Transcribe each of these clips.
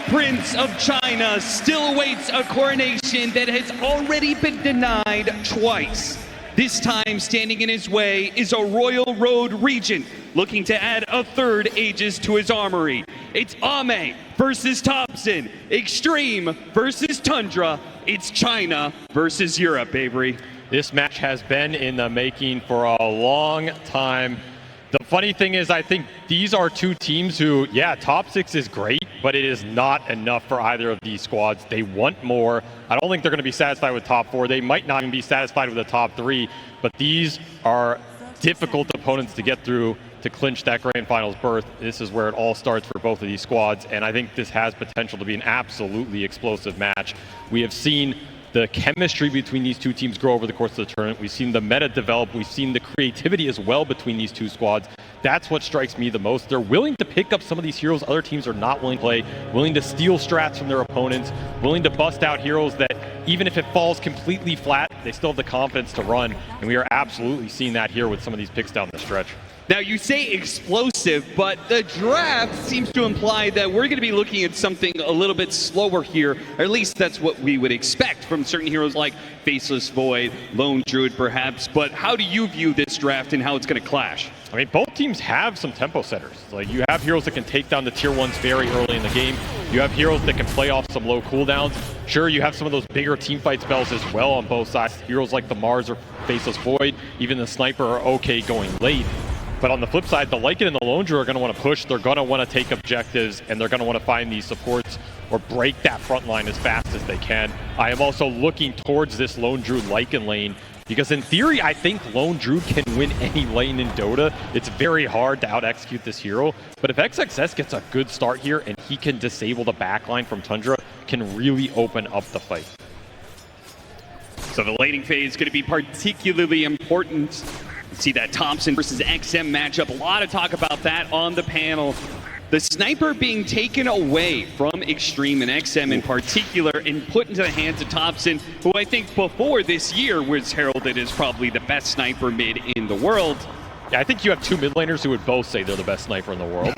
Prince of China still awaits a coronation that has already been denied twice. This time, standing in his way is a Royal Road Regent looking to add a third Aegis to his armory. It's Ame versus Thompson, Xtreme versus Tundra. It's China versus Europe, Avery. This match has been in the making for a long time. The funny thing is, I think these are two teams who, yeah, top 6 is great, but it is not enough for either of these squads. They want more. I don't think they're going to be satisfied with top 4. They might not even be satisfied with the top 3, but these are difficult opponents to get through to clinch that grand finals berth. This is where it all starts for both of these squads, and I think this has potential to be an absolutely explosive match. We have seen the chemistry between these two teams grow over the course of the tournament. We've seen the meta develop. We've seen the creativity as well between these two squads. That's what strikes me the most. They're willing to pick up some of these heroes other teams are not willing to play, willing to steal strats from their opponents, willing to bust out heroes that even if it falls completely flat, they still have the confidence to run. And we are absolutely seeing that here with some of these picks down the stretch. Now, you say explosive, but the draft seems to imply that we're going to be looking at something a little bit slower here, or at least that's what we would expect from certain heroes like Faceless Void, Lone Druid perhaps, but how do you view this draft and how it's going to clash? I mean, both teams have some tempo setters. Like, you have heroes that can take down the tier 1s very early in the game. You have heroes that can play off some low cooldowns. Sure, you have some of those bigger teamfight spells as well on both sides. Heroes like the Mars or Faceless Void, even the Sniper are okay going late. But on the flip side, the Lycan and the Lone Druid are going to want to push, they're going to want to take objectives, and they're going to want to find these supports or break that front line as fast as they can. I am also looking towards this Lone Druid Lycan lane, because in theory, I think Lone Druid can win any lane in Dota. It's very hard to out-execute this hero, but if XXS gets a good start here and he can disable the backline from Tundra, can really open up the fight. So the laning phase is going to be particularly important. See that Thompson versus XM matchup. A lot of talk about that on the panel. The Sniper being taken away from Xtreme and XM in particular and put into the hands of Thompson, who I think before this year was heralded as probably the best sniper mid in the world. Yeah, I think you have two mid laners who would both say they're the best sniper in the world.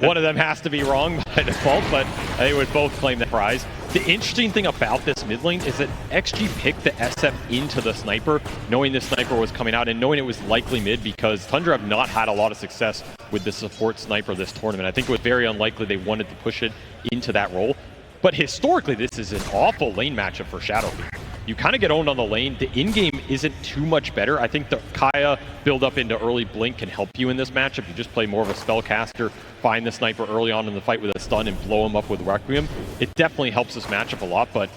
One of them has to be wrong by default, but they would both claim that prize. The interesting thing about this mid lane is that XG picked the SF into the Sniper, knowing the Sniper was coming out and knowing it was likely mid, because Tundra have not had a lot of success with the support Sniper this tournament. I think it was very unlikely they wanted to push it into that role. But historically, this is an awful lane matchup for Shadowfiend. You kind of get owned on the lane. The in-game isn't too much better. I think the Kaya build up into early Blink can help you in this matchup. You just play more of a spellcaster, find the Sniper early on in the fight with a stun and blow him up with Requiem. It definitely helps this matchup a lot, but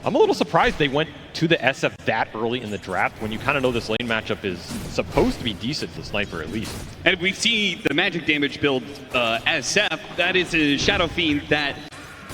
I'm a little surprised they went to the SF that early in the draft when you kind of know this lane matchup is supposed to be decent to Sniper at least. And we see the magic damage build SF, that is a Shadowfiend that,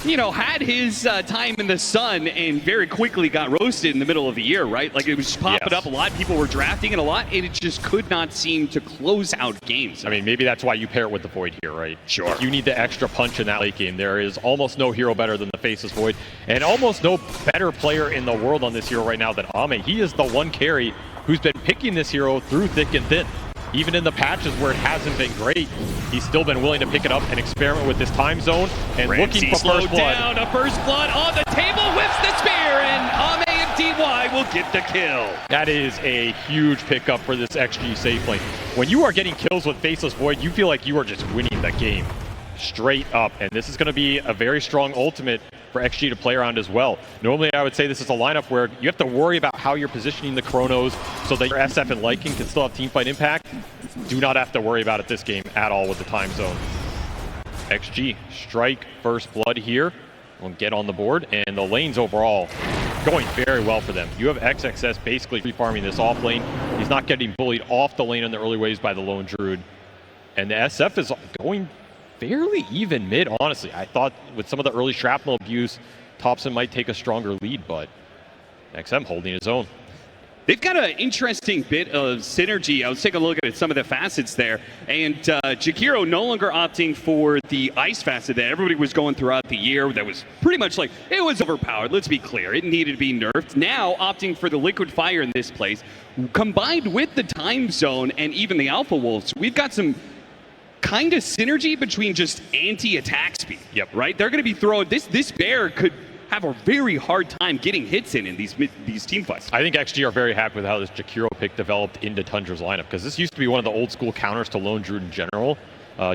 you know, had his time in the sun and very quickly got roasted in the middle of the year, right? Like, it was just popping up a lot. People were drafting it a lot, and it just could not seem to close out games. I mean, maybe that's why you pair it with the Void here, right? Sure. If you need the extra punch in that late game. There is almost no hero better than the Faceless Void, and almost no better player in the world on this hero right now than Ame. He is the one carry who's been picking this hero through thick and thin. Even in the patches where it hasn't been great, he's still been willing to pick it up and experiment with this time zone and looking for first blood. Down, a first blood on the table, whips the spear, and Ame and DY will get the kill. That is a huge pickup for this XG safe lane. When you are getting kills with Faceless Void, you feel like you are just winning the game straight up, and this is going to be a very strong ultimate for XG to play around as well. Normally, I would say this is a lineup where you have to worry about how you're positioning the Chronos so that your SF and Lycan can still have teamfight impact. Do not have to worry about it this game at all with the time zone. XG strike first blood here. We'll get on the board, and the lanes overall going very well for them. You have XXS basically free farming this off lane. He's not getting bullied off the lane in the early waves by the Lone Druid, and the SF is going fairly even mid, honestly. I thought with some of the early shrapnel abuse, Thompson might take a stronger lead, but XM holding his own. They've got an interesting bit of synergy. I was taking a look at some of the facets there, and Jakiro no longer opting for the ice facet that everybody was going throughout the year. That was pretty much like, it was overpowered, let's be clear. It needed to be nerfed. Now opting for the liquid fire in this place, combined with the time zone and even the Alpha Wolves, we've got some kind of synergy between just anti-attack speed. Yep. Right? They're going to be throwing this bear could have a very hard time getting hits in these team fights. I think XG are very happy with how this Jakiro pick developed into Tundra's lineup, because this used to be one of the old school counters to Lone Druid in general.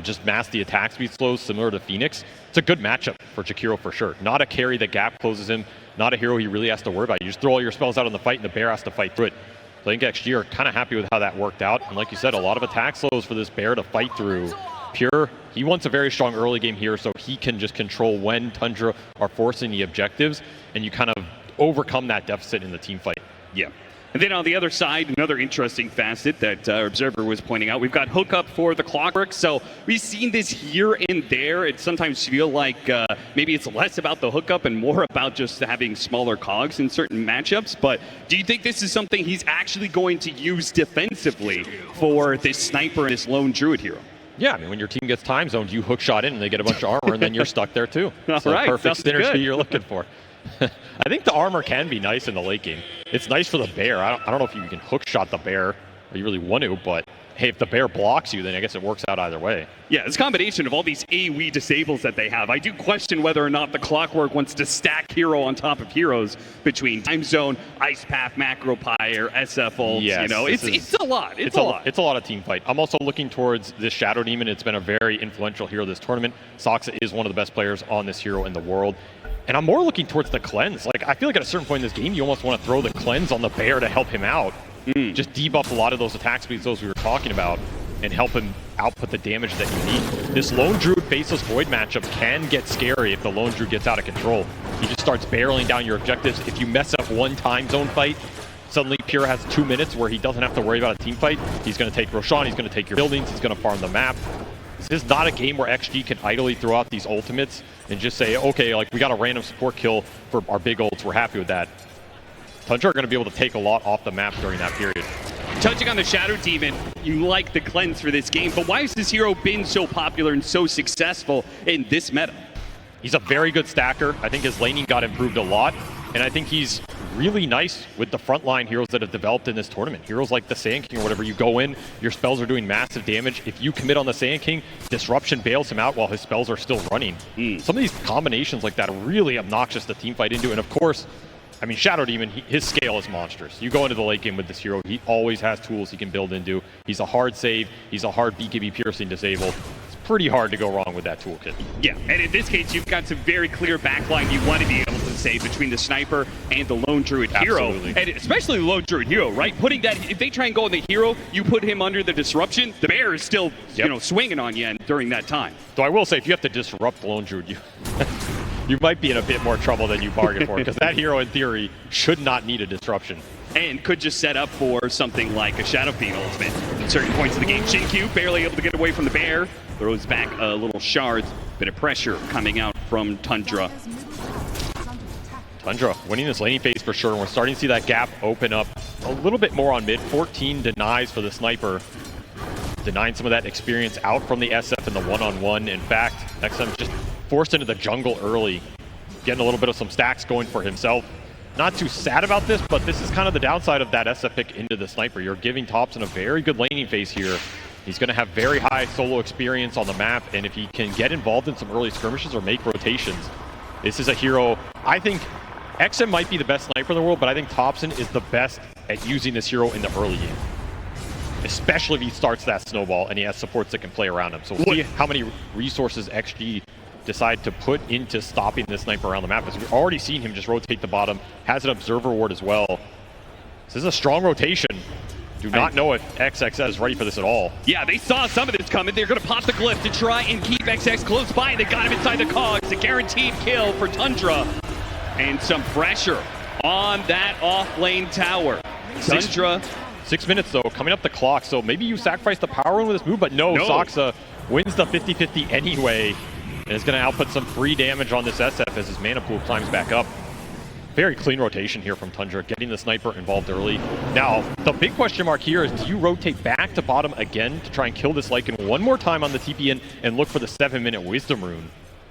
Just mask the attack speed slows similar to Phoenix. It's a good matchup for Jakiro for sure. Not a carry that gap closes him, not a hero he really has to worry about. You just throw all your spells out on the fight and the bear has to fight through it. So I think XG are kind of happy with how that worked out. And like you said, a lot of attack slows for this bear to fight through. Pure, he wants a very strong early game here, so he can just control when Tundra are forcing the objectives, and you kind of overcome that deficit in the team fight. Yeah. And then on the other side, another interesting facet that our observer was pointing out, we've got hookup for the Clockwork. So we've seen this here and there. It sometimes feel like maybe it's less about the hookup and more about just having smaller cogs in certain matchups. But do you think this is something he's actually going to use defensively for this sniper and this lone druid hero? Yeah, I mean, when your team gets time zoned, you hook shot in and they get a bunch of armor, and then you're stuck there too. So right, perfect synergy good. you're looking for. I think the armor can be nice in the late game. It's nice for the bear. I don't know if you can hook shot the bear, or you really want to, but hey, if the bear blocks you, then I guess it works out either way. Yeah, this combination of all these AoE disables that they have, I do question whether or not the Clockwork wants to stack hero on top of heroes between Time Zone, Ice Path, Macro Pyre, SF ults. Yes, you know, it's a lot. It's a lot. It's a lot of team fight. I'm also looking towards this Shadow Demon. It's been a very influential hero this tournament. Soxa is one of the best players on this hero in the world. And I'm more looking towards the cleanse. Like, I feel like at a certain point in this game, you almost want to throw the cleanse on the bear to help him out. Just debuff a lot of those attack speeds, those we were talking about, and help him output the damage that you need. This Lone Druid Faceless Void matchup can get scary if the Lone Druid gets out of control. He just starts barreling down your objectives. If you mess up one time zone fight, suddenly Pure has 2 minutes where he doesn't have to worry about a team fight. He's going to take Roshan, he's going to take your buildings, he's going to farm the map. This is not a game where XG can idly throw out these ultimates and just say, okay, like, we got a random support kill for our big ults, we're happy with that. Tundra are going to be able to take a lot off the map during that period. Touching on the Shadow Demon, you like the cleanse for this game, but why has this hero been so popular and so successful in this meta? He's a very good stacker. I think his laning got improved a lot, and I think he's really nice with the frontline heroes that have developed in this tournament. Heroes like the Sand King or whatever, you go in, your spells are doing massive damage. If you commit on the Sand King, Disruption bails him out while his spells are still running. Some of these combinations like that are really obnoxious to teamfight into, and of course, I mean, Shadow Demon, his scale is monstrous. You go into the late game with this hero, he always has tools he can build into. He's a hard save, he's a hard BKB piercing disable. It's pretty hard to go wrong with that toolkit. Yeah, and in this case, you've got some very clear backline you want to be able to save between the sniper and the Lone Druid hero. Absolutely. And especially the Lone Druid hero, right? Putting that, if they try and go on the hero, you put him under the disruption, the bear is still, you know, swinging on you during that time. So I will say, if you have to disrupt the Lone Druid, you might be in a bit more trouble than you bargained for, because that hero, in theory, should not need a disruption. And could just set up for something like a Shadow Fiend ultimate at certain points of the game. Shinkyu barely able to get away from the bear, throws back a little shards, bit of pressure coming out from Tundra. Tundra winning this laning phase for sure, and we're starting to see that gap open up a little bit more on mid. 14 denies for the sniper, denying some of that experience out from the SF in the one-on-one. In fact, XM just forced into the jungle early, getting a little bit of some stacks going for himself. Not too sad about this, but this is kind of the downside of that SF pick into the sniper. You're giving Thompson a very good laning phase here. He's going to have very high solo experience on the map, and if he can get involved in some early skirmishes or make rotations, this is a hero. I think XM might be the best sniper in the world, but I think Thompson is the best at using this hero in the early game, especially if he starts that snowball and he has supports that can play around him. So we'll see how many resources XG decide to put into stopping this sniper around the map. As we've already seen him just rotate the bottom, has an observer ward as well. This is a strong rotation. Do not know if XXS is ready for this at all. Yeah, they saw some of this coming. They're going to pop the glyph to try and keep XX close by. They got him inside the cogs. A guaranteed kill for Tundra. And some pressure on that off-lane tower. Tundra. 6 minutes, though, coming up the clock. So maybe you sacrifice the power rune with this move, but no. Soxa wins the 50-50 anyway. And is going to output some free damage on this SF as his mana pool climbs back up. Very clean rotation here from Tundra, getting the sniper involved early. Now, the big question mark here is, do you rotate back to bottom again to try and kill this Lycan one more time on the TPN and look for the 7-minute Wisdom Rune?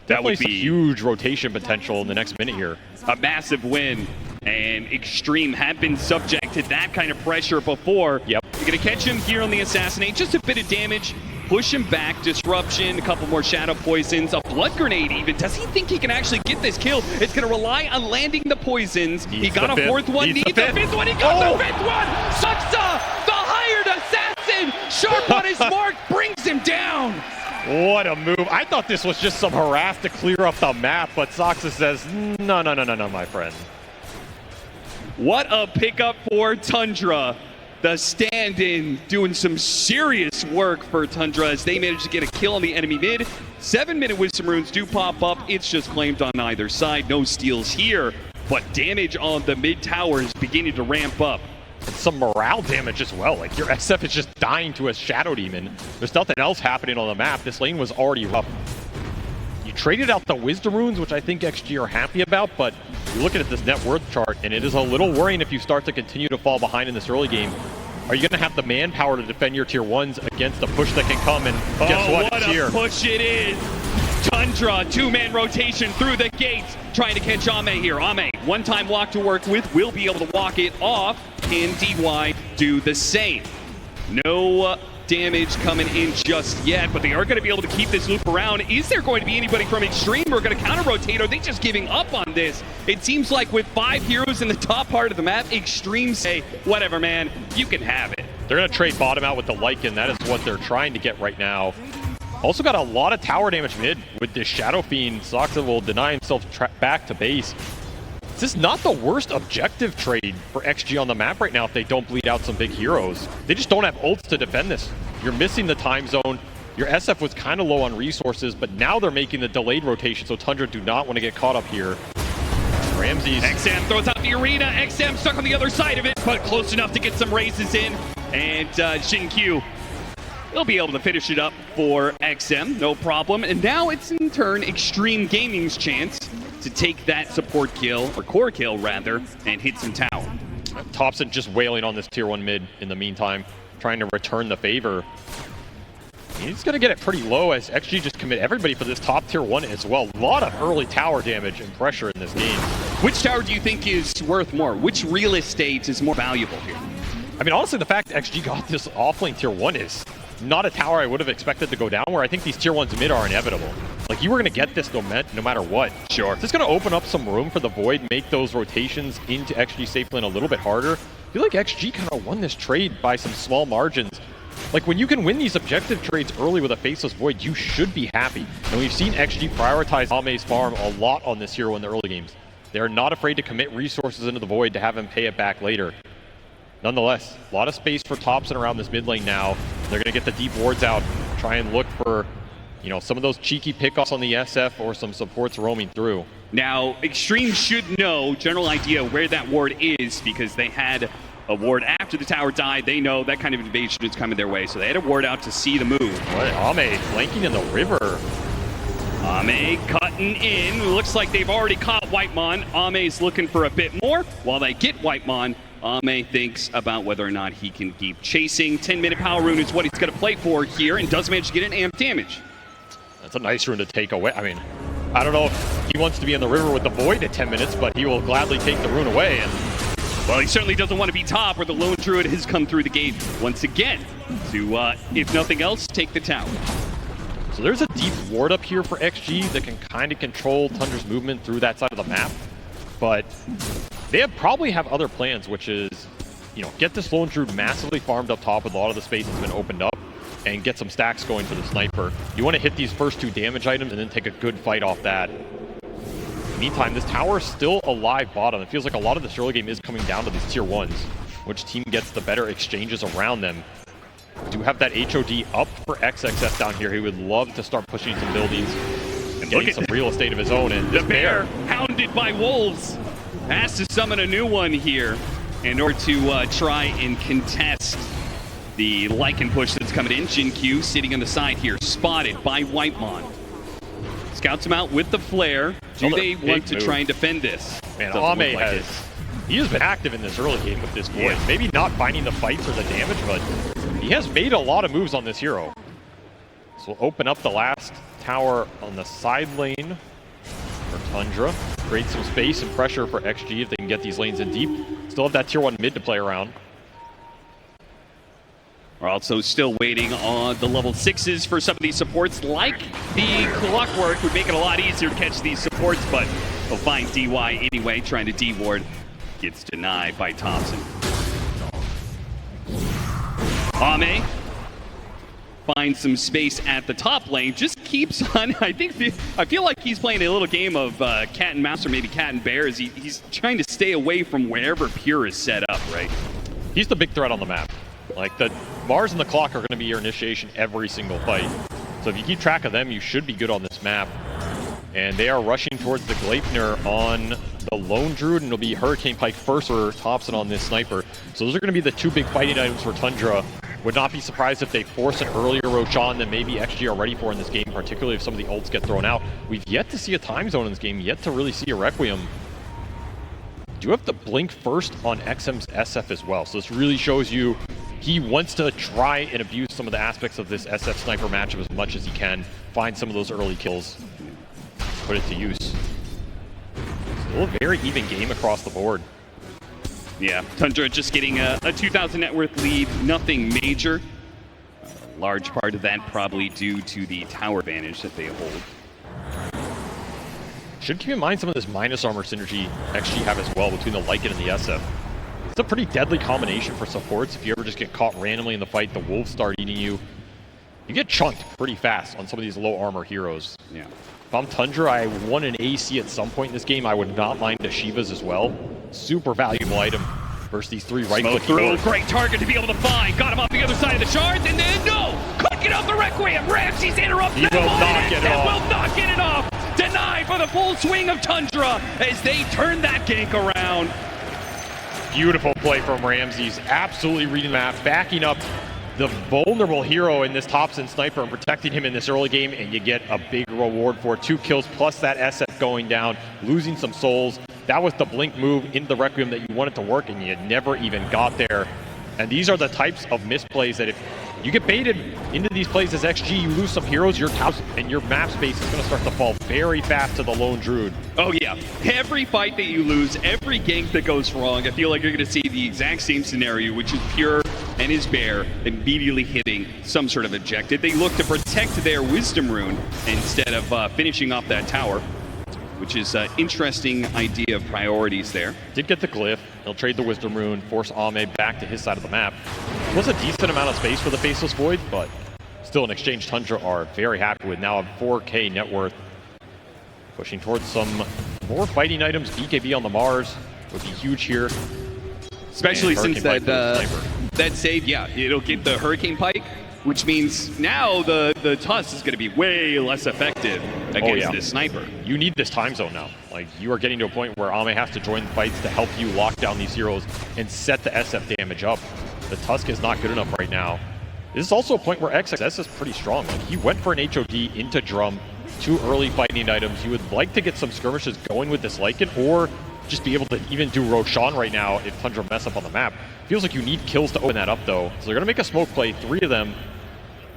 That would be huge rotation potential in the next minute here. A massive win, and Xtreme had been subject to that kind of pressure before. Yep. You're going to catch him here on the Assassinate, just a bit of damage. push him back. Disruption, a couple more shadow poisons, a blood grenade even. Does he think he can actually get this kill? It's going to rely on landing the poisons. He got a fourth one, needs a fifth one. He got the fifth one. Saksa, the hired assassin, sharp on his mark, brings him down. What a move. I thought this was just some harass to clear up the map, but Saksa says, no, my friend. What a pickup for Tundra. The stand-in doing some serious work for Tundra as they manage to get a kill on the enemy mid. 7-minute Wisdom Runes do pop up. It's just claimed on either side. No steals here, but damage on the mid tower is beginning to ramp up. And some morale damage as well. Like, your SF is just dying to a Shadow Demon. There's nothing else happening on the map. This lane was already rough. You traded out the Wisdom Runes, which I think XG are happy about, but you're looking at this net worth chart, and it is a little worrying if you start to continue to fall behind in this early game. Are you going to have the manpower to defend your tier 1s against a push that can come? And guess what? It's here. What a push it is. Tundra, two-man rotation through the gates, trying to catch Ame here. Ame, one-time walk to work with, will be able to walk it off. Can DY do the same? No damage coming in just yet, but they are going to be able to keep this loop around. Is there going to be anybody from Xtreme who are going to counter-rotate? Are they just giving up on this? It seems like with 5 heroes in the top part of the map, Xtreme say, whatever, man, you can have it. They're going to trade bottom out with the Lycan. That is what they're trying to get right now. Also got a lot of tower damage mid with this Shadow Fiend. Saksa will deny himself back to base. This is not the worst objective trade for XG on the map right now if they don't bleed out some big heroes. They just don't have ults to defend this. You're missing the time zone. Your SF was kind of low on resources, but now they're making the delayed rotation, so Tundra do not want to get caught up here. Ramses. XM throws out the arena. XM stuck on the other side of it, but close enough to get some raises in. And Xinkyu will be able to finish it up for XM, no problem. And now it's in turn Xtreme Gaming's chance to take that support kill, or core kill rather, and hit some tower. Thompson just wailing on this tier 1 mid in the meantime, trying to return the favor. He's going to get it pretty low as XG just commit everybody for this top tier 1 as well. A lot of early tower damage and pressure in this game. Which tower do you think is worth more? Which real estate is more valuable here? I mean, honestly, the fact XG got this offlane tier 1 is not a tower I would have expected to go down, where I think these tier 1s mid are inevitable. Like, you were going to get this no matter what. Sure. It's just going to open up some room for the Void, make those rotations into XG safe lane a little bit harder. I feel like XG kind of won this trade by some small margins. Like, when you can win these objective trades early with a Faceless Void, you should be happy. And we've seen XG prioritize Ame's farm a lot on this hero in the early games. They're not afraid to commit resources into the Void to have him pay it back later. Nonetheless, a lot of space for Thompson around this mid lane now. They're going to get the deep wards out, try and look for, you know, some of those cheeky pickoffs on the SF or some supports roaming through. Now, Xtreme should know, general idea, where that ward is, because they had a ward after the tower died. They know that kind of invasion is coming their way, so they had a ward out to see the move. Ame flanking in the river. Ame cutting in. Looks like they've already caught Whitemon. Ame's looking for a bit more. While they get Whitemon, Ame thinks about whether or not he can keep chasing. 10-minute power rune is what he's going to play for here, and does manage to get an amp damage. That's a nice rune to take away. I mean, I don't know if he wants to be in the river with the Void at 10 minutes, but he will gladly take the rune away. And well, he certainly doesn't want to be top, where the Lone Druid has come through the gate once again to, if nothing else, take the tower. So there's a deep ward up here for XG that can kind of control Tundra's movement through that side of the map. But they probably have other plans, which is, you know, get this Lone Druid massively farmed up top with a lot of the space that's been opened up, and get some stacks going for the sniper. You want to hit these first 2 damage items and then take a good fight off that. Meantime, this tower is still alive bottom. It feels like a lot of this early game is coming down to these tier 1s. Which team gets the better exchanges around them. We do have that HOD up for XXF down here. He would love to start pushing some buildings and getting some real estate of his own. And the bear, hounded by wolves, has to summon a new one here in order to try and contest the Lycan push that's coming in. Xinkyu sitting on the side here, spotted by Whitemon. Scouts him out with the flare. Do they want to try and defend this? Man, Ame he has been active in this early game with this Void. Yeah. Maybe not finding the fights or the damage, but he has made a lot of moves on this hero. So we'll open up the last tower on the side lane for Tundra. Create some space and pressure for XG if they can get these lanes in deep. Still have that tier 1 mid to play around. We're also still waiting on the level 6s for some of these supports, like the Clockwork would make it a lot easier to catch these supports, but they'll find DY anyway, trying to D-ward. Gets denied by Thompson. Ame finds some space at the top lane, just keeps on, I feel like he's playing a little game of cat and mouse or maybe cat and bear as he's trying to stay away from wherever Pure is set up, right? He's the big threat on the map. Like, the Mars and the Clock are going to be your initiation every single fight. So if you keep track of them, you should be good on this map. And they are rushing towards the Gleipnir on the Lone Druid, and it'll be Hurricane Pike first for Thompson on this Sniper. So those are going to be the two big fighting items for Tundra. Would not be surprised if they force an earlier Roshan than maybe XG are ready for in this game, particularly if some of the ults get thrown out. We've yet to see a time zone in this game, yet to really see a Requiem. Do have the blink first on XM's SF as well. So this really shows you he wants to try and abuse some of the aspects of this SF Sniper matchup as much as he can. Find some of those early kills, put it to use. Still a very even game across the board. Yeah, Tundra just getting a 2,000 net worth lead, nothing major. A large part of that probably due to the tower advantage that they hold. Should keep in mind some of this minus armor synergy XG have as well between the Lycan and the SF. It's a pretty deadly combination for supports. If you ever just get caught randomly in the fight, the wolves start eating you. You get chunked pretty fast on some of these low armor heroes. Yeah. If I'm Tundra, I want an AC at some point in this game. I would not mind the Shivas as well. Super valuable item versus these three right-click heroes. Great target to be able to find. Got him off the other side of the shards, and then no! Couldn't get off the Requiem. Ramsey's interrupts. He will not get it off. Will not get it off. Denied for the full swing of Tundra as they turn that gank around. Beautiful play from Ramses. Absolutely reading the map, backing up the vulnerable hero in this Thompson Sniper and protecting him in this early game, and you get a big reward for 2 kills plus that SF going down, losing some souls. That was the blink move into the Requiem that you wanted to work, and you never even got there. And these are the types of misplays that if you get baited into these plays as XG, you lose some heroes, your house and your map space is going to start to fall very fast to the Lone Druid. Oh yeah, every fight that you lose, every gank that goes wrong, I feel like you're going to see the exact same scenario, which is Pure and his bear immediately hitting some sort of objective. They look to protect their Wisdom Rune instead of finishing off that tower, which is an interesting idea of priorities there. Did get the glyph. He'll trade the Wisdom Rune, force Ame back to his side of the map. It was a decent amount of space for the Faceless Void, but still an exchange Tundra are very happy with. Now a 4K net worth. Pushing towards some more fighting items. BKB on the Mars would be huge here. Especially since that save, yeah, it'll get the Hurricane Pike, which means now the Tusk is going to be way less effective against this Sniper. You need this time zone now. Like, you are getting to a point where Ame has to join the fights to help you lock down these heroes and set the SF damage up. The Tusk is not good enough right now. This is also a point where XXS is pretty strong. Like, he went for an HOD into Drum, 2 early fighting items. You would like to get some skirmishes going with this Lycan, or just be able to even do Roshan right now if Tundra mess up on the map. Feels like you need kills to open that up, though. So they're going to make a smoke play, 3 of them.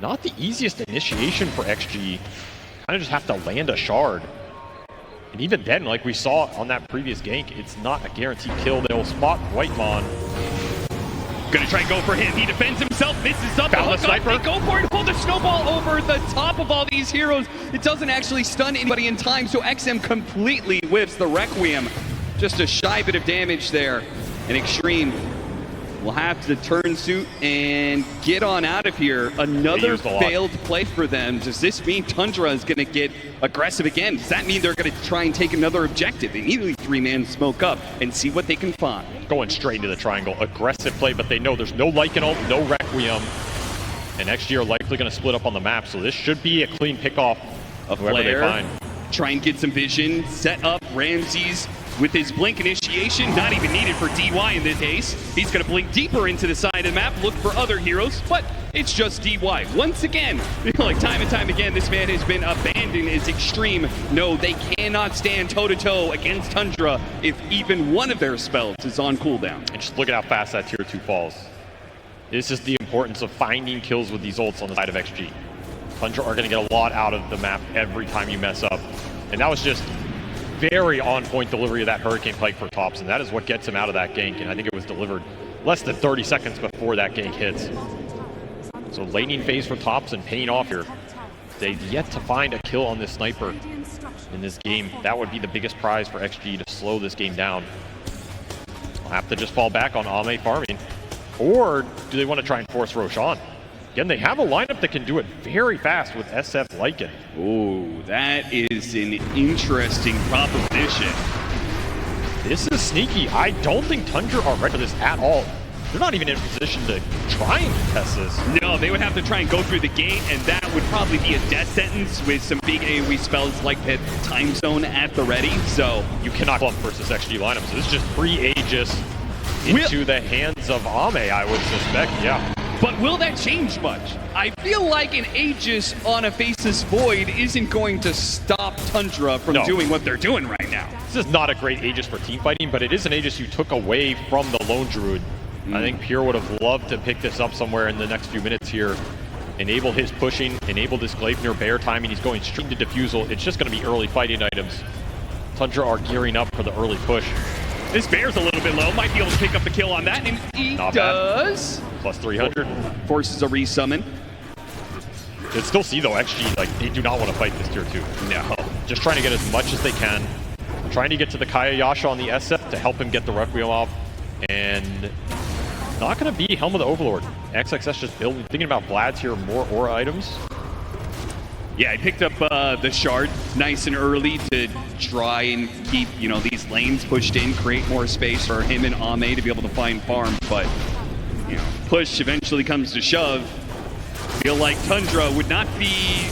Not the easiest initiation for XG. Kind of just have to land a shard. And even then, like we saw on that previous gank, it's not a guaranteed kill. They'll spot Whitemon. Gonna try and go for him. He defends himself, misses up. Found the Sniper. They go for it, pull the snowball over the top of all these heroes. It doesn't actually stun anybody in time, so XM completely whiffs the Requiem. Just a shy bit of damage there. And Xtreme will have to turn suit and get on out of here. Another failed play for them. Does this mean Tundra is going to get aggressive again? Does that mean they're going to try and take another objective? They immediately 3-man smoke up and see what they can find. Going straight into the triangle. Aggressive play, but they know there's no Lycan ult, no Requiem. And XG are likely going to split up on the map, so this should be a clean pick-off of whoever they find. Try and get some vision, set up Ramses with his blink initiation, not even needed for DY in this case. He's going to blink deeper into the side of the map, look for other heroes, but it's just DY. Once again, like time and time again, this man has been abandoned as Xtreme. No, they cannot stand toe-to-toe against Tundra if even one of their spells is on cooldown. And just look at how fast that tier 2 falls. This is the importance of finding kills with these ults on the side of XG. Tundra are going to get a lot out of the map every time you mess up. And that was just very on-point delivery of that Hurricane Pike for Thompson. That is what gets him out of that gank, and I think it was delivered less than 30 seconds before that gank hits. So laning phase for Thompson paying off here. They've yet to find a kill on this sniper in this game. That would be the biggest prize for XG to slow this game down. I'll have to just fall back on Ame farming. Or do they want to try and force Roshan? Again, they have a lineup that can do it very fast with SF Lycan. Oh, that is an interesting proposition. This is sneaky. I don't think Tundra are ready for this at all. They're not even in a position to try and test this. No, they would have to try and go through the gate, and that would probably be a death sentence with some big AoE spells like that time zone at the ready. So you cannot bump versus XG lineup. So this is just free Aegis into the hands of Ame, I would suspect. Yeah. But will that change much? I feel like an Aegis on a Faceless Void isn't going to stop Tundra from doing what they're doing right now. This is not a great Aegis for team fighting, but it is an Aegis you took away from the Lone Druid. I think Pure would have loved to pick this up somewhere in the next few minutes here. Enable his pushing, enable this Gleipnir Bear timing. He's going straight to Diffusal. It's just going to be early fighting items. Tundra are gearing up for the early push. This Bear's a little bit low. Might be able to pick up the kill on that, and he does. Plus 300. Forces a resummon. You'd still see, though, XG, like, they do not want to fight this tier 2. No. Just trying to get as much as they can. Trying to get to the Kaya Yasha on the SF to help him get the Requiem off. And not going to be Helm of the Overlord. XXS just building, thinking about Vlad's here, more aura items. Yeah, I picked up the shard nice and early to try and keep, you know, these lanes pushed in, create more space for him and Ame to be able to find farm. But, you know, push eventually comes to shove. Feel like Tundra would not be...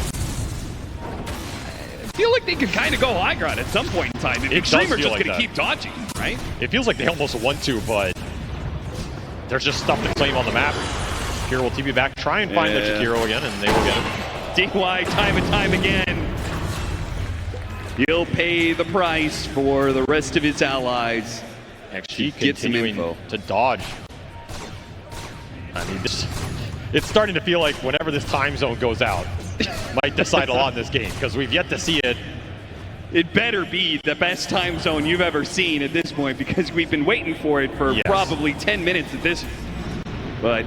I feel like they could kind of go high ground at some point in time. If Xtreme are just going to keep dodging, right? It feels like they almost want to, but there's just stuff to claim on the map. Kira will TP back, try and find the Jakiro again, and they will get him. DY time and time again. He'll pay the price for the rest of his allies. XG continuing to dodge. I mean, it's starting to feel like whenever this time zone goes out, might decide a lot in this game, because we've yet to see it. It better be the best time zone you've ever seen at this point, because we've been waiting for it for probably 10 minutes at this. But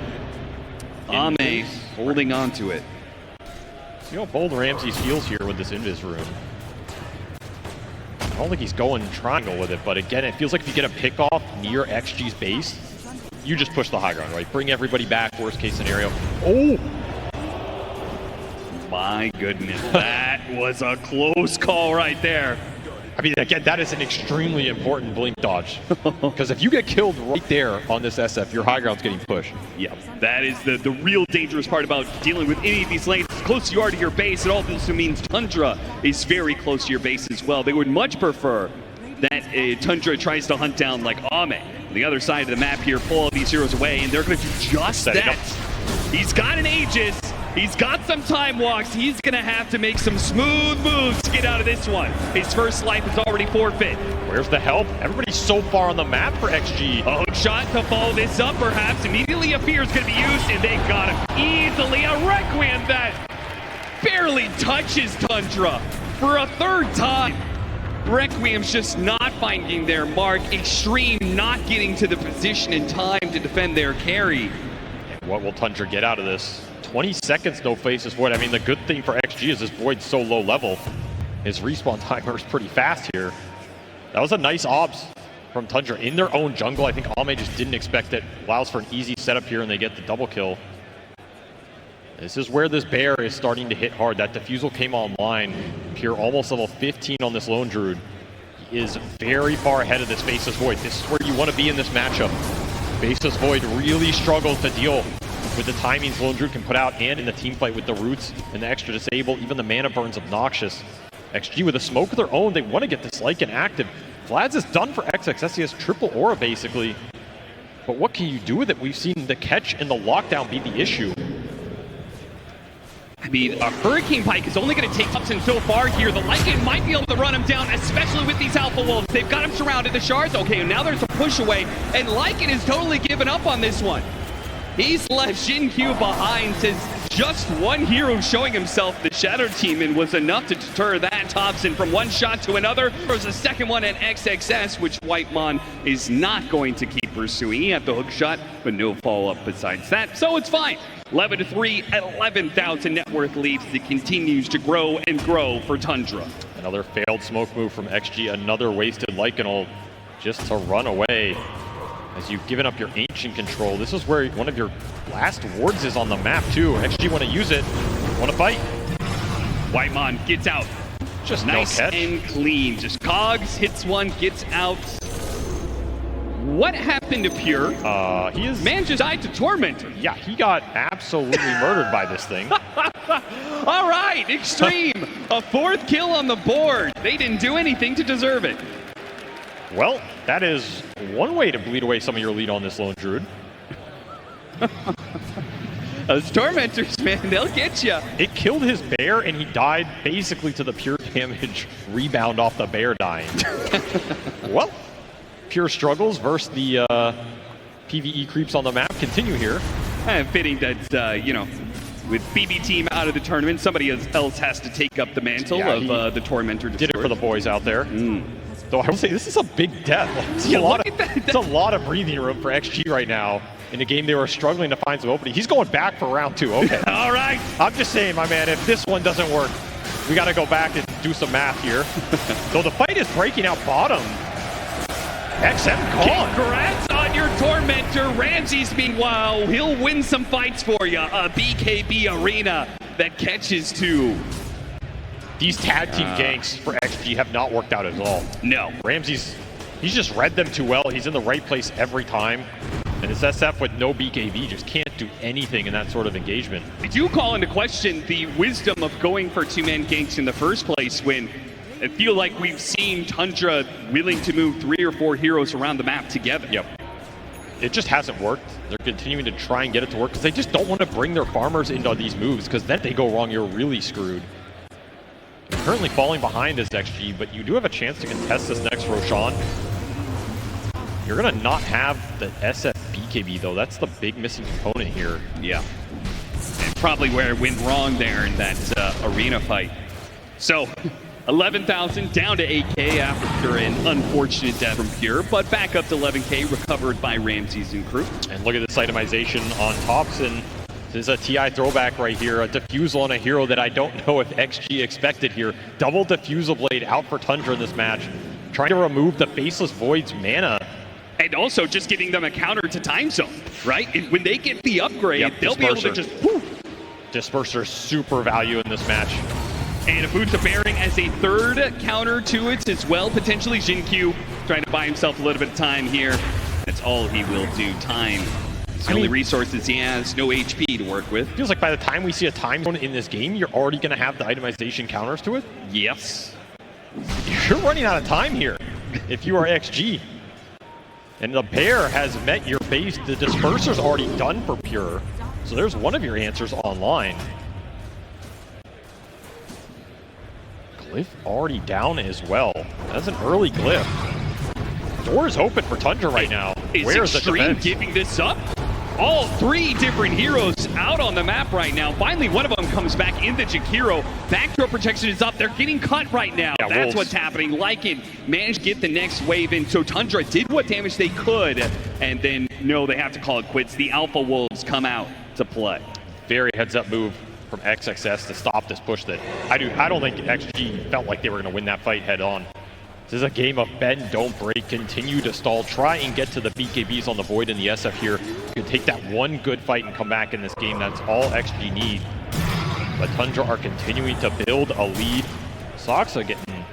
Ame holding on to it. See how bold Ramses feels here with this Invis rune. I don't think he's going triangle with it, but again, it feels like if you get a pick off near XG's base, you just push the high ground, right? Bring everybody back, worst case scenario. Oh! My goodness, that was a close call right there. I mean, again, that is an extremely important blink dodge. Because if you get killed right there on this SF, your high ground's getting pushed. Yeah, that is the real dangerous part about dealing with any of these lanes. As close as you are to your base, it also means Tundra is very close to your base as well. They would much prefer that Tundra tries to hunt down like Ame. On the other side of the map here, pull all these heroes away, and they're going to do just that. He's got an Aegis. He's got some time walks. He's going to have to make some smooth moves to get out of this one. His first life is already forfeit. Where's the help? Everybody's so far on the map for XG. A hook shot to follow this up, perhaps. Immediately a fear is going to be used, and they got him easily. A Requiem that barely touches Tundra for a third time. Requiem's just not finding their mark. Xtreme not getting to the position in time to defend their carry. And what will Tundra get out of this? 20 seconds, no Faceless Void. I mean, the good thing for XG is this Void's so low level. His respawn timer is pretty fast here. That was a nice obs from Tundra in their own jungle. I think Ame just didn't expect it. Allows for an easy setup here, and they get the double kill. This is where this Bear is starting to hit hard. That Diffusal came online. Pure almost level 15 on this Lone Druid. He is very far ahead of this Faceless Void. This is where you want to be in this matchup. Faceless Void really struggles to deal with the timings Lone Druid can put out, and in the team fight with the roots and the extra disable. Even the mana burn's obnoxious. XG with a smoke of their own, they want to get this Lycan active. Vlad's is done for XXS. He has triple aura basically. But what can you do with it? We've seen the catch and the lockdown be the issue. I mean, a Hurricane Pike is only going to take Thompson so far here. The Lycan might be able to run him down, especially with these Alpha Wolves. They've got him surrounded. The shards, okay, now there's a push away, and Lycan is totally given up on this one. He's left Xin-Q behind, says just one hero showing himself. The Shadow Team and was enough to deter that Thompson from one shot to another. There's a second one at XXS, which Whitemon is not going to keep pursuing. He had the hook shot, but no follow-up besides that, so it's fine. 11-3, 11,000 net worth leads that continues to grow and grow for Tundra. Another failed smoke move from XG, another wasted Lycanol just to run away. As you've given up your ancient control, this is where one of your last wards is on the map too. XG want to use it, want to fight. Whitemon gets out. Just nice no catch. And clean. Just Cogs hits one, gets out. What happened to Pure? Man just died to Tormentor. Yeah, he got absolutely murdered by this thing. All right, Xtreme, a 4th kill on the board. They didn't do anything to deserve it. Well, that is one way to bleed away some of your lead on this lone druid. Those Tormentors, man, they'll get you. It killed his bear, and he died basically to the pure damage rebound off the bear dying. Well, Pure struggles versus the PvE creeps on the map continue here. Fitting that, you know, with BB team out of the tournament, somebody else has to take up the mantle of the Tormentor. Did it for the boys out there. Though I will say, this is a big death. It's a lot of breathing room for XG right now. In a game they were struggling to find some opening. He's going back for round 2. Okay. All right. I'm just saying, my man, if this one doesn't work, we got to go back and do some math here. So the fight is breaking out bottom. XM gone. Congrats on your Tormentor. Ramses, meanwhile, he'll win some fights for you. A BKB arena that catches 2. These tag team ganks for XG have not worked out at all. No. Ramses, he's just read them too well. He's in the right place every time. And his SF with no BKB just can't do anything in that sort of engagement. I do call into question the wisdom of going for 2-man ganks in the first place when I feel like we've seen Tundra willing to move 3 or 4 heroes around the map together. Yep. It just hasn't worked. They're continuing to try and get it to work because they just don't want to bring their farmers into these moves because then if they go wrong, you're really screwed. You're currently falling behind as XG, but you do have a chance to contest this next Roshan. You're going to not have the SF BKB, though. That's the big missing component here. Yeah. And probably where it went wrong there in that arena fight. So, 11,000 down to 8K after an unfortunate death from Pure, but back up to 11K, recovered by Ramses and crew. And look at this itemization on Thompson. This is a TI throwback right here, a defusal on a hero that I don't know if XG expected here. Double defusal blade out for Tundra in this match, trying to remove the Faceless Void's mana. And also just giving them a counter to time zone, right? And when they get the upgrade, they'll be able to just poof. Disperser super value in this match. And a boot to Bearing as a 3rd counter to it as well. Potentially Jinkyu trying to buy himself a little bit of time here. That's all he will do. Time. It's the only resources he has. No HP to work with. Feels like by the time we see a time zone in this game, you're already going to have the itemization counters to it. Yes. You're running out of time here if you are XG. And the bear has met your base. The disperser's already done for Pure. So there's one of your answers online. Glyph already down as well. That's an early Glyph. Door is open for Tundra right now. Where's the Xtreme giving this up? All 3 different heroes out on the map right now. Finally, one of them comes back into Jakiro. Backdoor protection is up. They're getting cut right now. Yeah, that's Wolves. what's happening. Lycan managed to get the next wave in. So Tundra did what damage they could. And then, no, they have to call it quits. The Alpha Wolves come out to play. Very heads-up move from XXS to stop this push that I don't think XG felt like they were going to win that fight head-on. This is a game of bend, don't break, continue to stall, try and get to the BKBs on the Void and the SF here. You can take that one good fight and come back in this game. That's all XG need. But Tundra are continuing to build a lead. Soxa getting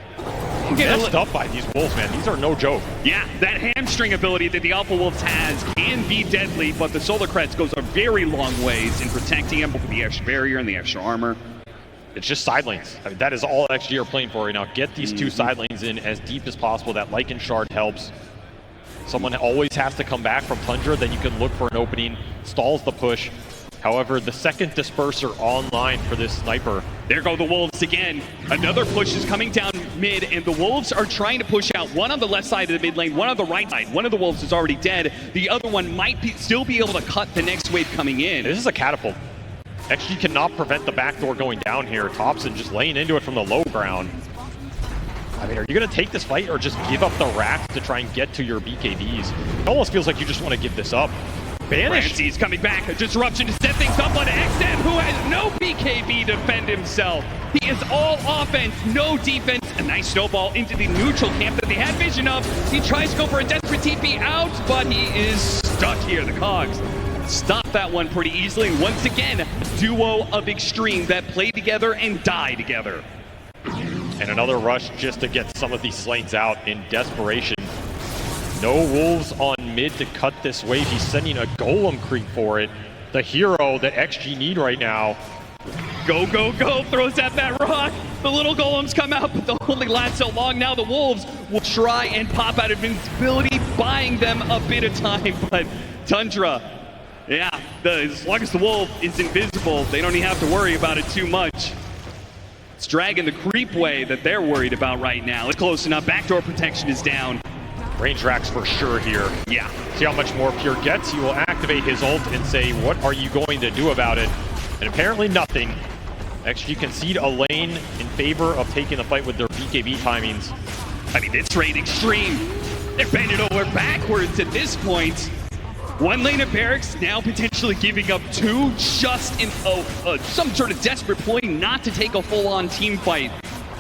messed up by these Wolves, man. These are no joke. Yeah, that hamstring ability that the Alpha Wolves has can be deadly, but the Solar Crest goes a very long ways in protecting him with the extra barrier and the extra armor. It's just side lanes. I mean, that is all XG are playing for right now. Get these 2 side lanes in as deep as possible. That Lycan Shard helps. Someone always has to come back from Tundra, then you can look for an opening, stalls the push. However, the second disperser online for this sniper. There go the Wolves again. Another push is coming down mid, and the Wolves are trying to push out. One on the left side of the mid lane, one on the right side. One of the Wolves is already dead. The other one might still be able to cut the next wave coming in. This is a catapult. XG cannot prevent the backdoor going down here. Thompson just laying into it from the low ground. I mean, are you going to take this fight or just give up the racks to try and get to your BKBs? It almost feels like you just want to give this up. banished. Ramsey's coming back. A disruption to set things up on XM, who has no BKB to defend himself. He is all offense, no defense. A nice snowball into the neutral camp that they had vision of. He tries to go for a desperate TP out, but he is stuck here. The Cogs stop that one pretty easily. Once again, duo of Xtreme that play together and die together. And another rush just to get some of these lanes out in desperation. No Wolves on mid to cut this wave. He's sending a Golem creep for it. The hero that XG need right now. Go, go, go, throws at that rock. The little Golems come out, but they'll only last so long. Now the Wolves will try and pop out of invincibility, buying them a bit of time. But Tundra, yeah, as long as the Wolf is invisible, they don't even have to worry about it too much. It's dragging the creep way that they're worried about right now. It's close enough. Backdoor protection is down. Range racks for sure here. Yeah. See how much more Pure gets. He will activate his ult and say, what are you going to do about it? And apparently nothing. XG concede a lane in favor of taking the fight with their BKB timings. I mean, it's rate Xtreme. They're bending over backwards at this point. One lane of barracks now potentially giving up two just in some sort of desperate point not to take a full-on team fight.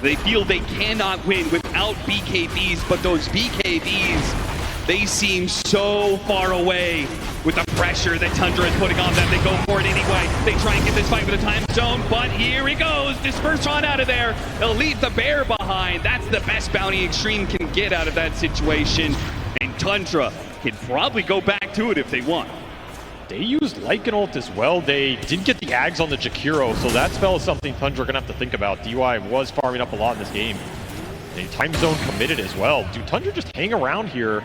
They feel they cannot win without BKBs, but those BKBs, they seem so far away with the pressure that Tundra is putting on them. They go for it anyway. They try and get this fight with a time zone, but here he goes. Disperse on out of there. They'll leave the bear behind. That's the best bounty Xtreme can get out of that situation. And Tundra can probably go back to it if they want. They used Lycan ult as well. They didn't get the Ags on the Jakiro, so that spell is something Tundra are going to have to think about. DY was farming up a lot in this game. The time zone committed as well. Do Tundra just hang around here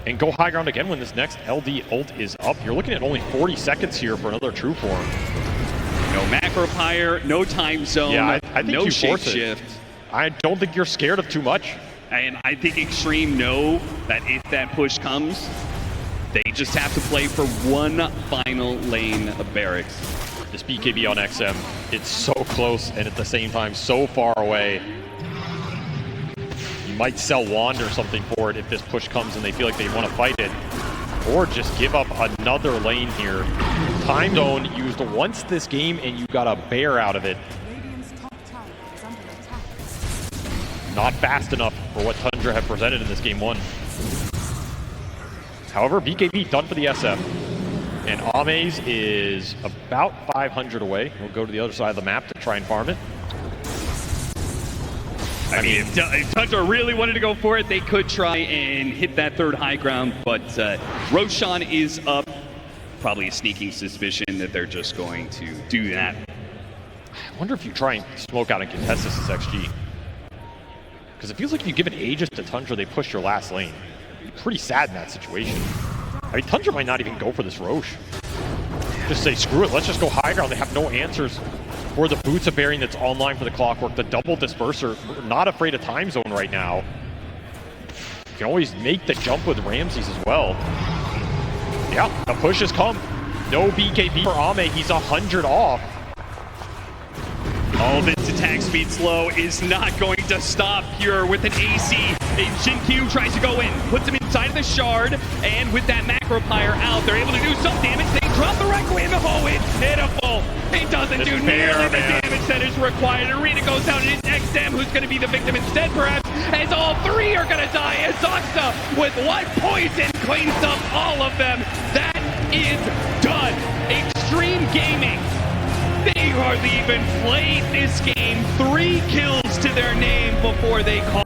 and go high ground again when this next LD ult is up? You're looking at only 40 seconds here for another true form. No macro pyre, no time zone, yeah, I think no you shape force it. shift. I don't think you're scared of too much. And I think Xtreme know that if that push comes, they just have to play for one final lane of barracks. This BKB on XM, it's so close and at the same time so far away. You might sell Wand or something for it if this push comes and they feel like they want to fight it. Or just give up another lane here. Time zone used once this game and you got a bear out of it. Not fast enough for what Tundra have presented in this game one. However, BKB done for the SF. And Ames is about 500 away. We'll go to the other side of the map to try and farm it. I mean, if Tundra really wanted to go for it, they could try and hit that third high ground, but Roshan is up. Probably a sneaking suspicion that they're just going to do that. I wonder if you try and smoke out and contest this as XG. Because it feels like if you give an Aegis to Tundra, they push your last lane. Pretty sad in that situation. I mean, Tundra might not even go for this Roche. Just say, screw it, let's just go high ground. They have no answers for the Boots of Bearing that's online for the Clockwork. The double disperser, we're not afraid of time zone right now. You can always make the jump with Ramses as well. Yeah, the push has come. No BKB for Ame, he's 100 off. All of its attack speed slow is not going to stop Pure with an AC. Shin-Q tries to go in, puts him inside of the shard, and with that macro pyre out, they're able to do some damage. They drop the Requiem. Oh, it's pitiful. It doesn't do nearly the damage that is required. Arena goes down, and it's XM who's going to be the victim instead, perhaps, as all three are going to die. As Zoxa, with one poison, cleans up all of them. That is done. Xtreme Gaming. They hardly even played this game. 3 kills to their name before they call